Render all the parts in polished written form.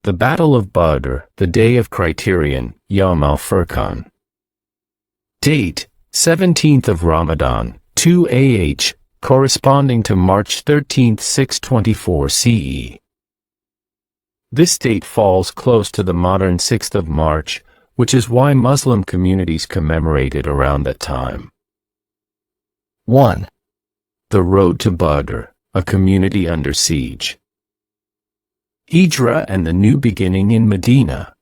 The Battle of Badr, the Day of Criterion, Yom HaFurqan. Date, 17th of Ramadan, 2 AH, corresponding to March 13, 624 CE. This date falls close to the modern 6th of March, which is why Muslim communities commemorate it around that time. 1. The Road to Badr, a community under siege. Hijrah and the new beginning in Medina.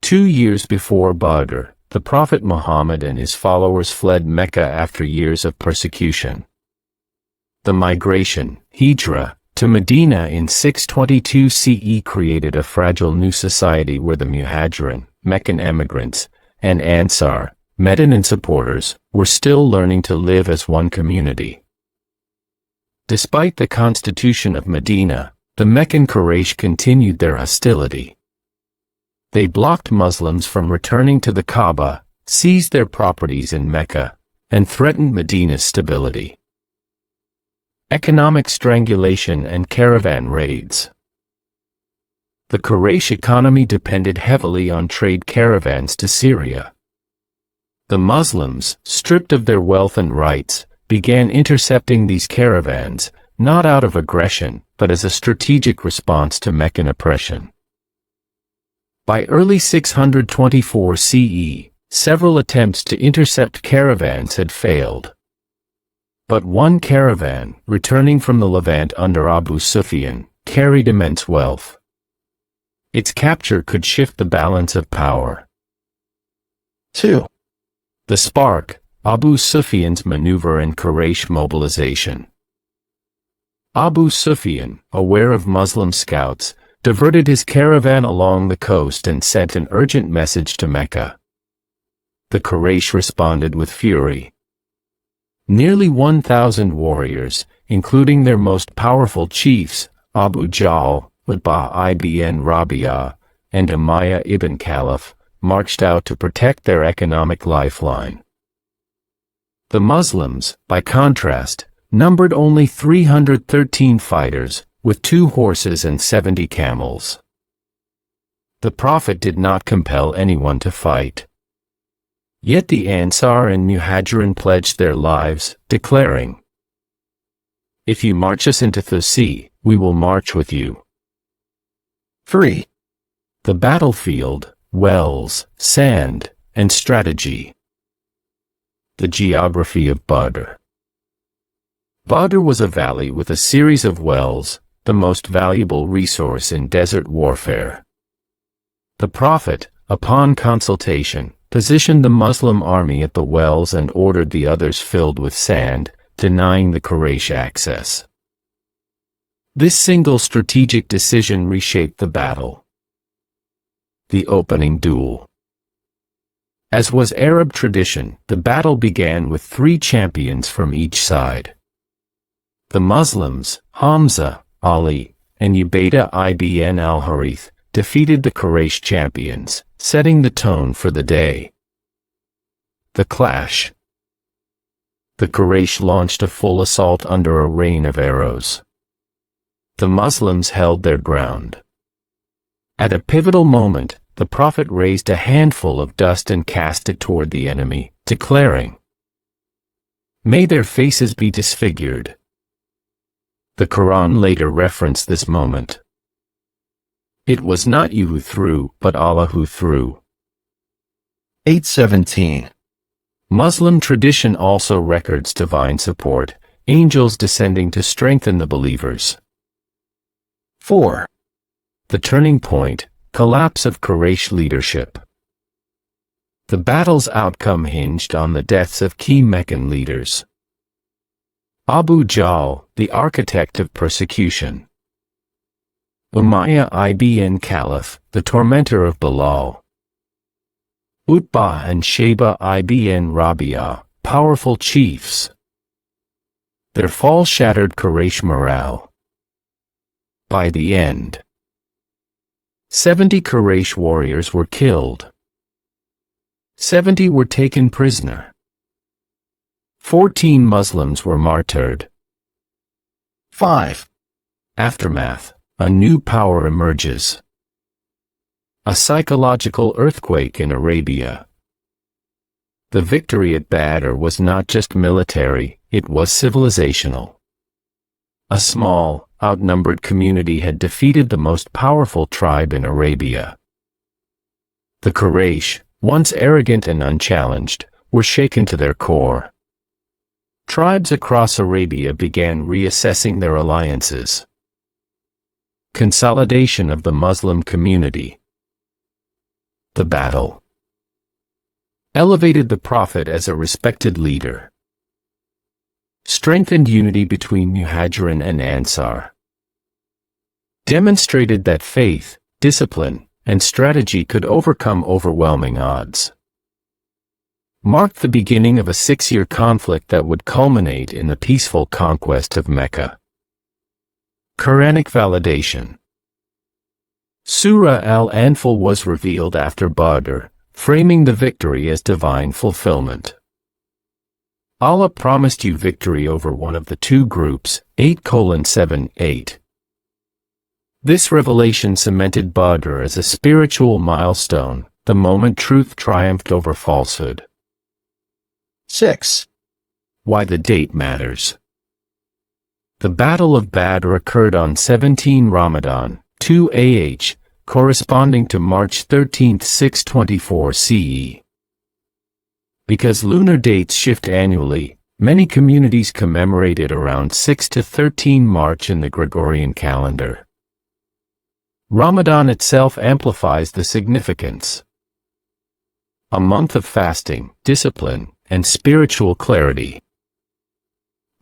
2 years before Badr, the Prophet Muhammad and his followers fled Mecca after years of persecution. The migration, Hijrah, to Medina in 622 CE created a fragile new society where the Muhajirin, Meccan emigrants, and Ansar, Medinan supporters, were still learning to live as one community. Despite the constitution of Medina, the Meccan Quraysh continued their hostility. They blocked Muslims from returning to the Kaaba, seized their properties in Mecca, and threatened Medina's stability. Economic strangulation and caravan raids. The Quraysh economy depended heavily on trade caravans to Syria. The Muslims, stripped of their wealth and rights, began intercepting these caravans, not out of aggression, but as a strategic response to Meccan oppression. By early 624 CE, several attempts to intercept caravans had failed. But one caravan, returning from the Levant under Abu Sufyan, carried immense wealth. Its capture could shift the balance of power. 2. The Spark, Abu Sufyan's maneuver and Quraysh mobilization. Abu Sufyan, aware of Muslim scouts, diverted his caravan along the coast and sent an urgent message to Mecca. The Quraysh responded with fury. Nearly 1,000 warriors, including their most powerful chiefs, Abu Jahl, Utbah ibn Rabi'ah, and Umayyah ibn Khalaf, marched out to protect their economic lifeline. The Muslims, by contrast, numbered only 313 fighters, with 2 horses and 70 camels. The Prophet did not compel anyone to fight. Yet the Ansar and Muhajirin pledged their lives, declaring, "If you march us into the sea, we will march with you." 3. The battlefield, wells, sand, and strategy. The geography of Badr. Badr was a valley with a series of wells, the most valuable resource in desert warfare. The Prophet, upon consultation, positioned the Muslim army at the wells and ordered the others filled with sand, denying the Quraysh access. This single strategic decision reshaped the battle. The opening duel. As was Arab tradition, the battle began with 3 champions from each side. The Muslims, Hamza, Ali, and Ubaydah ibn al-Harith, defeated the Quraysh champions, setting the tone for the day. The clash. The Quraysh launched a full assault under a rain of arrows. The Muslims held their ground. At a pivotal moment, the Prophet raised a handful of dust and cast it toward the enemy, declaring, "May their faces be disfigured." The Quran later referenced this moment. It was not you who threw, but Allah who threw. 8:17. Muslim tradition also records divine support, angels descending to strengthen the believers. 4. The turning point, collapse of Quraysh leadership. The battle's outcome hinged on the deaths of key Meccan leaders. Abu Jahl, the architect of persecution. Umayyah ibn Khalaf, the tormentor of Bilal. Utbah and Shayba ibn Rabi'ah, powerful chiefs. Their fall shattered Quraysh morale. By the end, 70 Quraysh warriors were killed. 70 were taken prisoner. 14 Muslims were martyred. 5. Aftermath. a new power emerges. A psychological earthquake in Arabia. The victory at Badr was not just military, it was civilizational. A small, outnumbered community had defeated the most powerful tribe in Arabia. The Quraysh, once arrogant and unchallenged, were shaken to their core. Tribes across Arabia began reassessing their alliances. Consolidation of the Muslim community. The battle elevated the Prophet as a respected leader. Strengthened unity between Muhajirin and Ansar. Demonstrated that faith, discipline, and strategy could overcome overwhelming odds. Marked the beginning of a 6-year conflict that would culminate in the peaceful conquest of Mecca. Quranic validation. Surah Al-Anfal was revealed after Badr, framing the victory as divine fulfillment. Allah promised you victory over one of the two groups, 8:7-8. This revelation cemented Badr as a spiritual milestone, the moment truth triumphed over falsehood. 6. Why the date matters. The Battle of Badr occurred on 17 Ramadan, 2 AH, corresponding to March 13, 624 CE. Because lunar dates shift annually, many communities commemorate it around 6 to 13 March in the Gregorian calendar. Ramadan itself amplifies the significance. A month of fasting, discipline, and spiritual clarity.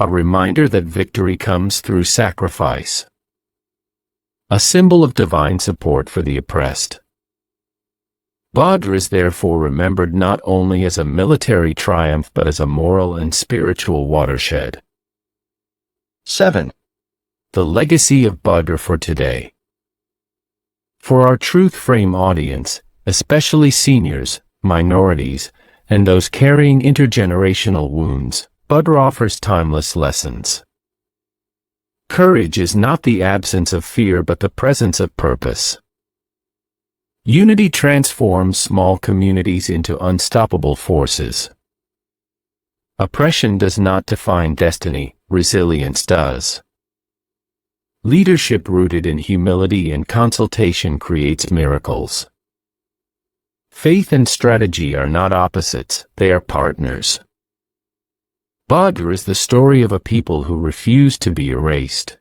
A reminder that victory comes through sacrifice. A symbol of divine support for the oppressed. Badr is therefore remembered not only as a military triumph but as a moral and spiritual watershed. 7. The legacy of Badr for today. For our Truth Frame audience, especially seniors, minorities, and those carrying intergenerational wounds, Badr offers timeless lessons. Courage is not the absence of fear but the presence of purpose. Unity transforms small communities into unstoppable forces. Oppression does not define destiny, resilience does. Leadership rooted in humility and consultation creates miracles. Faith and strategy are not opposites, they are partners. Badr is the story of a people who refuse to be erased.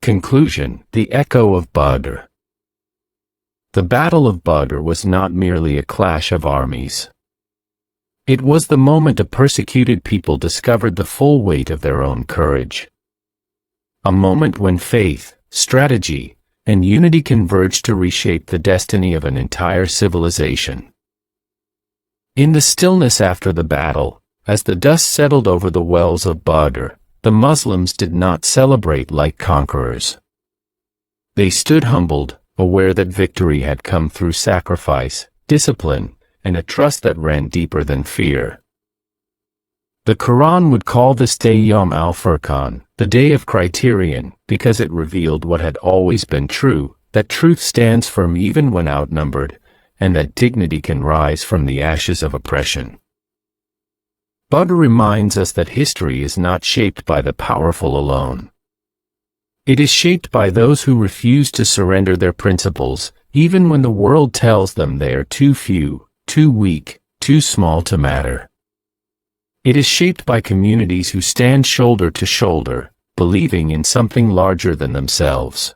Conclusion: the echo of Badr. The Battle of Badr was not merely a clash of armies. It was the moment a persecuted people discovered the full weight of their own courage. A moment when faith, strategy, and unity converged to reshape the destiny of an entire civilization. In the stillness after the battle, as the dust settled over the wells of Badr, the Muslims did not celebrate like conquerors. They stood humbled, aware that victory had come through sacrifice, discipline, and a trust that ran deeper than fear. The Quran would call this day Yom HaFurqan, the day of Criterion, because it revealed what had always been true, that truth stands firm even when outnumbered, and that dignity can rise from the ashes of oppression. Badr reminds us that history is not shaped by the powerful alone. It is shaped by those who refuse to surrender their principles, even when the world tells them they are too few, too weak, too small to matter. It is shaped by communities who stand shoulder to shoulder, believing in something larger than themselves.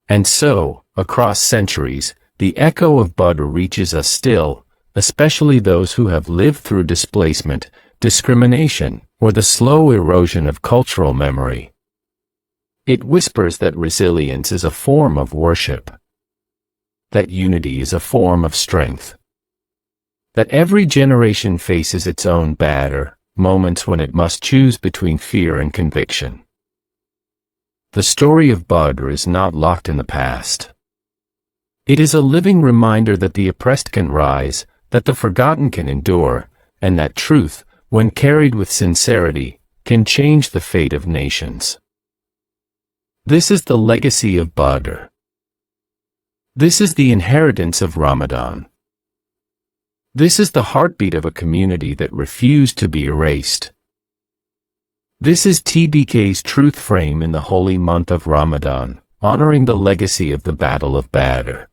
And so, across centuries, the echo of Badr reaches us still, especially those who have lived through displacement, discrimination, or the slow erosion of cultural memory. It whispers that resilience is a form of worship, that unity is a form of strength, that every generation faces its own Badr, moments when it must choose between fear and conviction. The story of Badr is not locked in the past. It is a living reminder that the oppressed can rise, that the forgotten can endure, and that truth, when carried with sincerity, can change the fate of nations. This is the legacy of Badr. This is the inheritance of Ramadan. This is the heartbeat of a community that refused to be erased. This is TBK's truth frame in the holy month of Ramadan, honoring the legacy of the Battle of Badr.